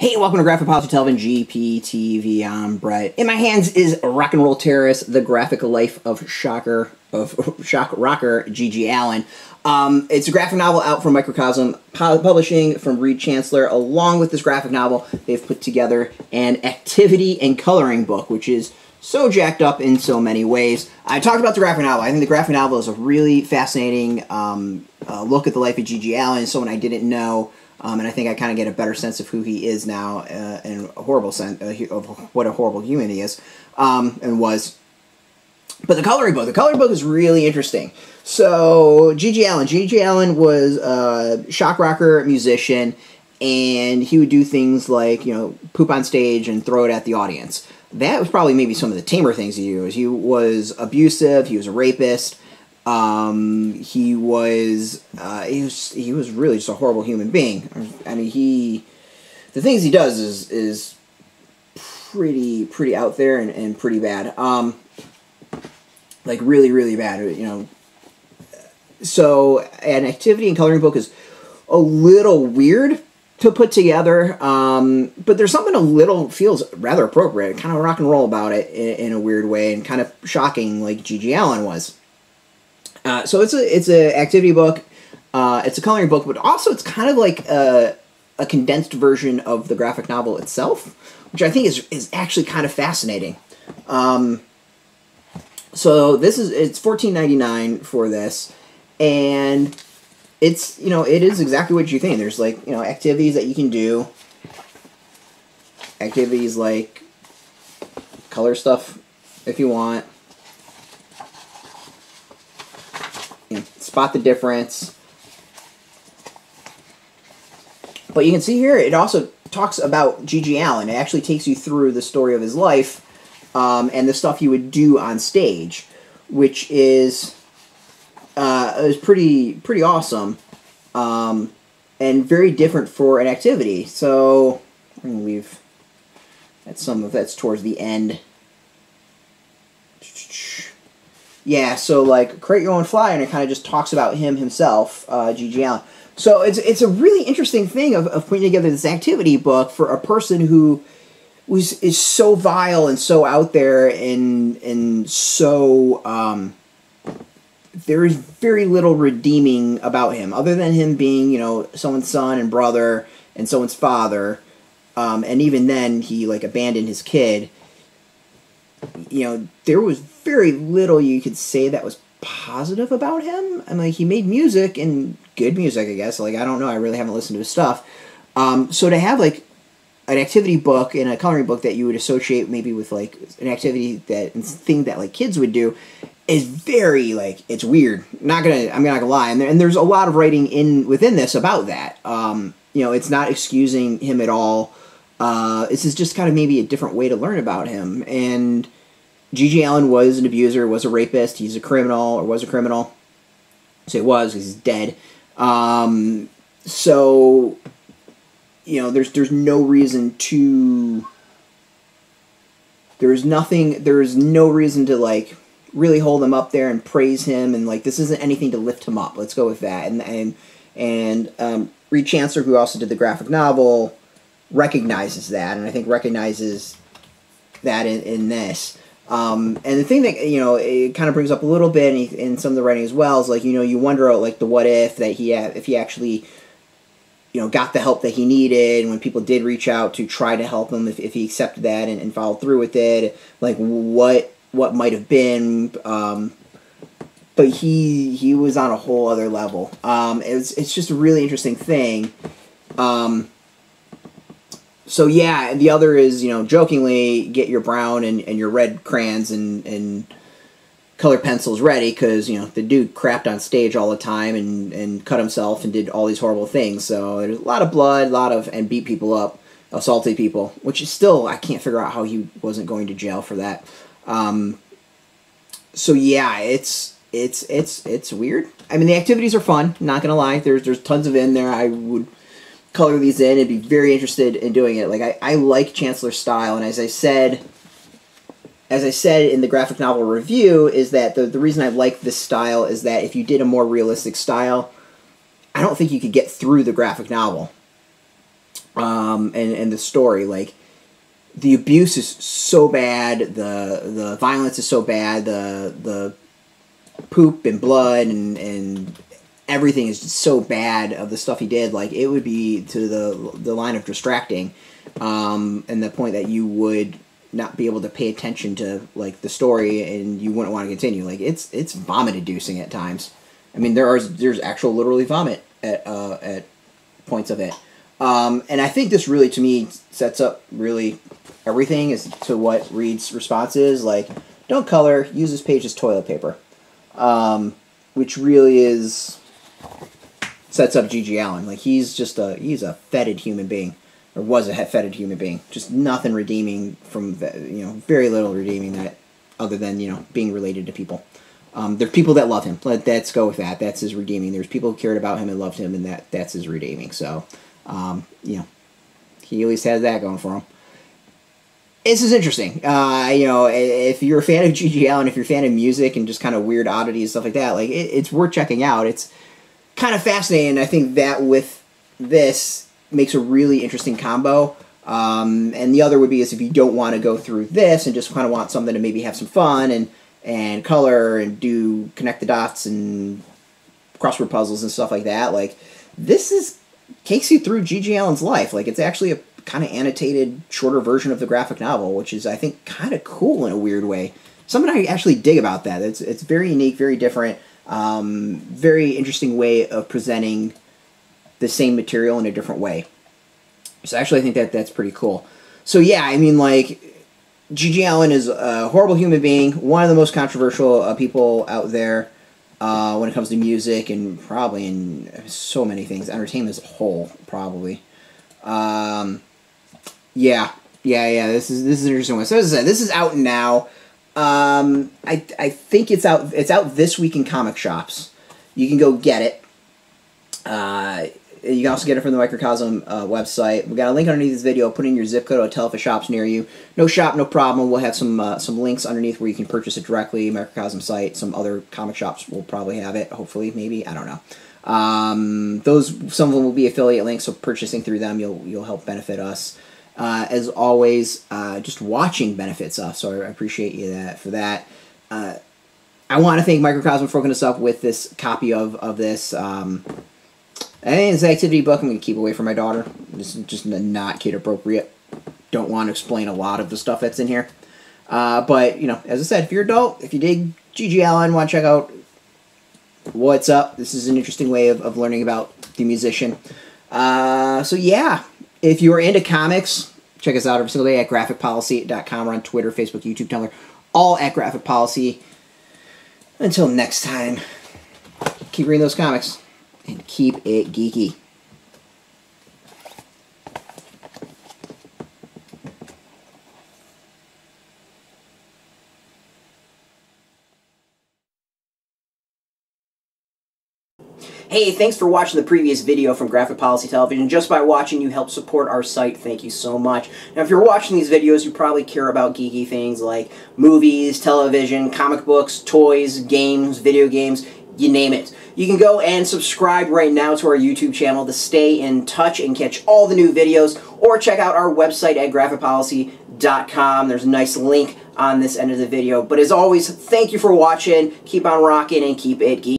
Hey, welcome to Graphic Policy Television, GPTV. I'm Brett. In my hands is Rock and Roll Terrorist, the graphic life of shock rocker GG Allin. It's a graphic novel out from Microcosm Publishing from Reid Chancellor. Along with this graphic novel, they've put together an activity and coloring book, which is so jacked up in so many ways. I talked about the graphic novel. I think the graphic novel is a really fascinating look at the life of GG Allin, someone I didn't know. And I think I kind of get a better sense of who he is now, and a horrible sense of what a horrible human he is, and was. But the coloring book is really interesting. So GG Allin was a shock rocker musician, and he would do things like, you know, poop on stage and throw it at the audience. That was probably maybe some of the tamer things he used. He was abusive. He was a rapist. He was really just a horrible human being. I mean, the things he does is pretty out there and pretty bad. Like really bad, you know. So an activity and coloring book is a little weird to put together, but there's something feels rather appropriate, kind of rock and roll about it in a weird way, and kind of shocking like GG Allin was. So it's a activity book, it's a coloring book, but also it's kind of like a condensed version of the graphic novel itself, which I think is actually kind of fascinating. So it's $14.99 for this, and it's, you know, it is exactly what you think. There's, like, you know, activities that you can do, activities like color stuff if you want. Spot the difference. But you can see here, it also talks about GG Allin. It actually takes you through the story of his life, and the stuff he would do on stage, which is pretty awesome, and very different for an activity. So I'm gonna leave that's towards the end. Yeah, so like create your own flyer, and it kind of just talks about himself, GG Allin. So it's a really interesting thing of putting together this activity book for a person who is so vile and so out there, and so there is very little redeeming about him, other than him being, you know, someone's son and brother and someone's father, and even then he like abandoned his kid. You know, there was very little you could say that was positive about him. I mean, like, he made music, and good music, I guess. Like, I don't know, I really haven't listened to his stuff. So to have, like, an activity book and a coloring book that you would associate maybe with, like, an activity thing that, like, kids would do is very, like, it's weird. I'm not gonna lie. And there's a lot of writing within this about that. You know, it's not excusing him at all. This is just kind of maybe a different way to learn about him. And GG Allin was an abuser, was a rapist, he's a criminal, or was a criminal. So he was, because he's dead. So, you know, there's no reason to... There's no reason to, like, really hold him up there and praise him, and, like, this isn't anything to lift him up. Let's go with that. And Reid Chancellor, who also did the graphic novel, recognizes that, and I think recognizes that in this. And the thing that, you know, it kind of brings up a little bit in some of the writing as well is, like, you know, you wonder, like, the what if, that if he actually, you know, got the help that he needed, and when people did reach out to try to help him, if he accepted that and followed through with it, like, what might have been, but he was on a whole other level. It's just a really interesting thing. So yeah, the other is, you know, jokingly, get your brown and your red crayons and colored pencils ready, because, you know, the dude crapped on stage all the time and cut himself and did all these horrible things. So there's a lot of blood, and beat people up, assaulted people, which is still, I can't figure out how he wasn't going to jail for that. So yeah, it's weird. I mean, the activities are fun, not gonna lie. There's tons of in there. I would color these in and be very interested in doing it. Like, I like Chancellor's style, and as I said in the graphic novel review, is that the reason I like this style is that if you did a more realistic style, I don't think you could get through the graphic novel. and the story. Like, the abuse is so bad, the violence is so bad, the poop and blood and everything is just so bad of the stuff he did. Like, it would be to the line of distracting, and the point that you would not be able to pay attention to, like, the story, and you wouldn't want to continue. Like, it's vomit-inducing at times. I mean, there's actual literally vomit at points of it. And I think this really, to me, sets up really everything as to what Reid's response is. Like, don't color, use this page as toilet paper. Which really sets up GG Allin. Like, he's a fetid human being. Or was a fetid human being. Just nothing redeeming from, very little redeeming that, other than, being related to people. There's people that love him. Let's go with that. That's his redeeming. There's people who cared about him and loved him, and that's his redeeming. So, he at least has that going for him. This is interesting. If you're a fan of GG Allin, if you're a fan of music and just kind of weird oddities and stuff like that, like, it's worth checking out. It's kind of fascinating. I think that with this makes a really interesting combo. And the other would be is if you don't want to go through this and just kind of want something to maybe have some fun and color and connect the dots and crossword puzzles and stuff like that. Like, this takes you through GG Allin's life. Like, it's actually a kind of annotated, shorter version of the graphic novel, which is, I think, kind of cool in a weird way. Something I actually dig about that. It's very unique, very different, very interesting way of presenting the same material in a different way. So actually, I think that's pretty cool. So yeah, I mean, like, GG Allin is a horrible human being, one of the most controversial people out there when it comes to music and probably in so many things, entertainment as a whole, probably. Yeah. This is an interesting one. So as I said, this is out now. I think it's out. It's out this week in comic shops. You can go get it. You can also get it from the Microcosm website. We got a link underneath this video. Put in your zip code. I'll tell if a shop's near you. No shop, no problem. We'll have some links underneath where you can purchase it directly. Microcosm site. Some other comic shops will probably have it. Hopefully, maybe, I don't know. Some of them will be affiliate links, so purchasing through them, you'll help benefit us. As always, just watching benefits us, so I appreciate you for that. I want to thank Microcosm for hooking us up with this copy of this. I think it's an activity book I'm going to keep away from my daughter. This is just not kid appropriate. Don't want to explain a lot of the stuff that's in here. But, as I said, if you're an adult, if you dig GG Allin, want to check out what's up, this is an interesting way of learning about the musician. So yeah, if you're into comics, check us out every single day at graphicpolicy.com. We're on Twitter, Facebook, YouTube, Tumblr, all at Graphic Policy. Until next time, keep reading those comics and keep it geeky. Hey, thanks for watching the previous video from Graphic Policy Television. Just by watching, you help support our site. Thank you so much. Now, if you're watching these videos, you probably care about geeky things like movies, television, comic books, toys, games, video games, you name it. You can go and subscribe right now to our YouTube channel to stay in touch and catch all the new videos, or check out our website at graphicpolicy.com. There's a nice link on this end of the video. But as always, thank you for watching. Keep on rocking and keep it geeky.